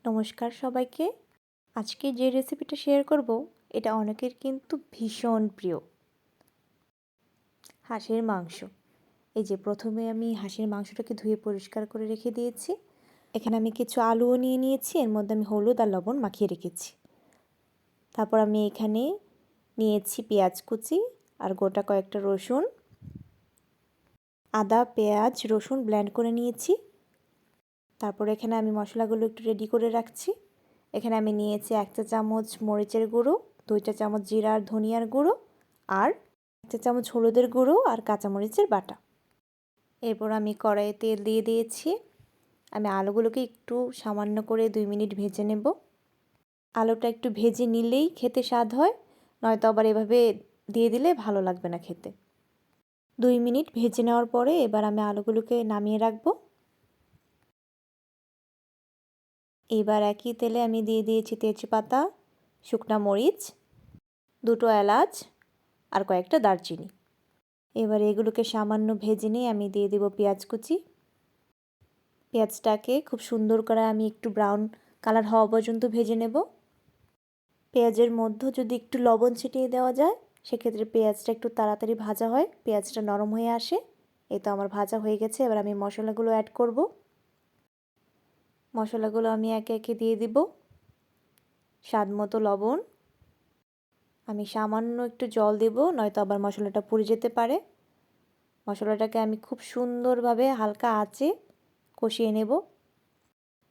নমস্কার সবাইকে। আজকে যে রেসিপিটা শেয়ার করব এটা অনেকের কিন্তু ভীষণ প্রিয়। হাঁসের মাংস। এই যে প্রথমে আমি হাঁসের মাংসটাকে ধুয়ে পরিষ্কার করে রেখে দিয়েছি। এখানে আমি কিছু আলুও নিয়ে নিয়েছি, এর মধ্যে আমি হলুদ আর লবণ মাখিয়ে রেখেছি। তারপর আমি এখানে নিয়েছি পেঁয়াজ কুচি আর গোটা কয়েকটা রসুন, আদা পেঁয়াজ রসুন ব্লেন্ড করে নিয়েছি। তারপর এখানে আমি মশলাগুলো একটু রেডি করে রাখছি। এখানে আমি নিয়েছি 1 চা চামচ মরিচের গুঁড়ো, 2 চা চামচ জিরা আর ধনিয়ার গুঁড়ো আর 1 চা চামচ হলুদের গুঁড়ো আর কাঁচামরিচের বাটা। এরপর আমি কড়াইয়ে তেল দিয়ে দিয়েছি। আমি আলুগুলোকে একটু সামান্য করে 2 মিনিট ভেজে নেব। আলুটা একটু ভেজে নিলেই খেতে স্বাদ হয়, নয়তো আবার এভাবে দিয়ে দিলে ভালো লাগবে না খেতে। 2 মিনিট ভেজে নেওয়ার পরে এবার আমি আলুগুলোকে নামিয়ে রাখবো। এবার একই তেলে আমি দিয়ে দিয়েছি তেজপাতা, শুকনা মরিচ, 2টো এলাচ আর কয়েকটা দারচিনি। এবার এগুলোকে সামান্য ভেজে নিয়ে আমি দিয়ে দেব পেঁয়াজ কুচি। পেঁয়াজটাকে খুব সুন্দর করে আমি একটু ব্রাউন কালার হওয়া পর্যন্ত ভেজে নেব। পেঁয়াজের মধ্যে যদি একটু লবণ ছিটিয়ে দেওয়া যায় সেক্ষেত্রে পেঁয়াজটা একটু তাড়াতাড়ি ভাজা হয়, পেঁয়াজটা নরম হয়ে আসে। এই তো আমার ভাজা হয়ে গেছে। এবার আমি মশলাগুলো অ্যাড করব। মশলাগুলো আমি একে একে দিয়ে দিব। স্বাদ মতো লবণ, আমি সামান্য একটু জল দেব, নয়তো আবার মশলাটা পুড়ে যেতে পারে। মশলাটাকে আমি খুব সুন্দরভাবে হালকা আঁচে কষিয়ে নেব।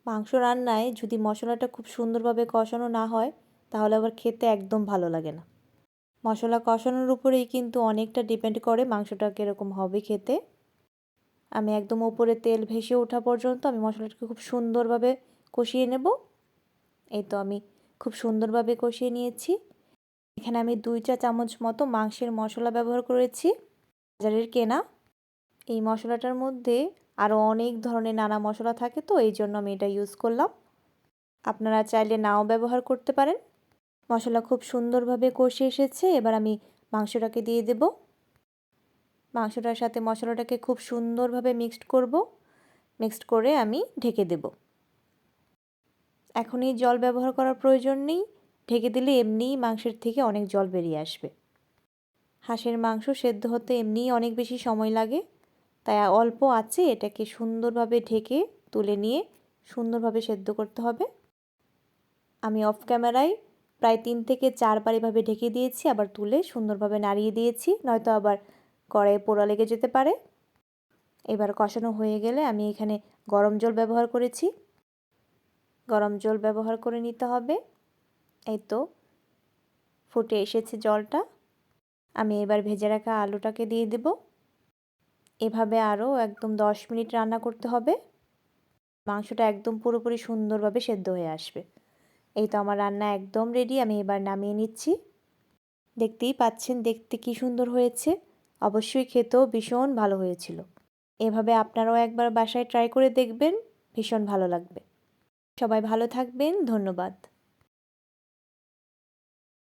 মাংস রান্নায় যদি মশলাটা খুব সুন্দরভাবে কষানো না হয় তাহলে আবার খেতে একদম ভালো লাগে না। মশলা কষানোর উপরেই কিন্তু অনেকটা ডিপেন্ড করে মাংসটা কীরকম হবে খেতে। আমি একদম উপরে তেল ভেসে ওঠা পর্যন্ত আমি মশলাটাকে খুব সুন্দরভাবে কষিয়ে নেব। এই তো আমি খুব সুন্দরভাবে কষিয়ে নিয়েছি। এখানে আমি 2 চা চামচ মতো মাংসের মশলা ব্যবহার করেছি, বাজারের কেনা। এই মশলাটার মধ্যে আরও অনেক ধরনের নানা মশলা থাকে, তো এই জন্য আমি এটা ইউজ করলাম। আপনারা চাইলে নাও ব্যবহার করতে পারেন। মশলা খুব সুন্দরভাবে কষে এসেছে। এবার আমি মাংসটাকে দিয়ে দেব। মাংসটার সাথে মশলাটাকে খুব সুন্দরভাবে মিক্সড করব। মিক্সড করে আমি ঢেকে দেব। এখন এই জল ব্যবহার করার প্রয়োজন নেই, ঢেকে দিলে এমনিই মাংসের থেকে অনেক জল বেরিয়ে আসবে। হাঁসের মাংস সেদ্ধ হতে এমনিই অনেক বেশি সময় লাগে, তাই অল্প আঁচে এটাকে সুন্দরভাবে ঢেকে তুলে নিয়ে সুন্দরভাবে সেদ্ধ করতে হবে। আমি অফ ক্যামেরায় প্রায় 3 থেকে 4 বার এভাবে ঢেকে দিয়েছি, আবার তুলে সুন্দরভাবে নাড়িয়ে দিয়েছি, নয়তো আবার কড়াইয়ে পোড়া লেগে যেতে পারে। এবার কষানো হয়ে গেলে আমি এখানে গরম জল ব্যবহার করেছি। গরম জল ব্যবহার করে নিতে হবে। এই তো ফুটে এসেছে জলটা। আমি এবার ভেজে রাখা আলুটাকে দিয়ে দেব। এভাবে আরও একদম 10 মিনিট রান্না করতে হবে। মাংসটা একদম পুরোপুরি সুন্দরভাবে সেদ্ধ হয়ে আসবে। এই তো আমার রান্না একদম রেডি। আমি এবার নামিয়ে নিচ্ছি। দেখতেই পাচ্ছেন দেখতে কি সুন্দর হয়েছে। অবশ্যই খেতেও ভীষণ ভালো হয়েছিল। এভাবে আপনারাও একবার বাসায় ট্রাই করে দেখবেন, ভীষণ ভালো লাগবে। সবাই ভালো থাকবেন। ধন্যবাদ।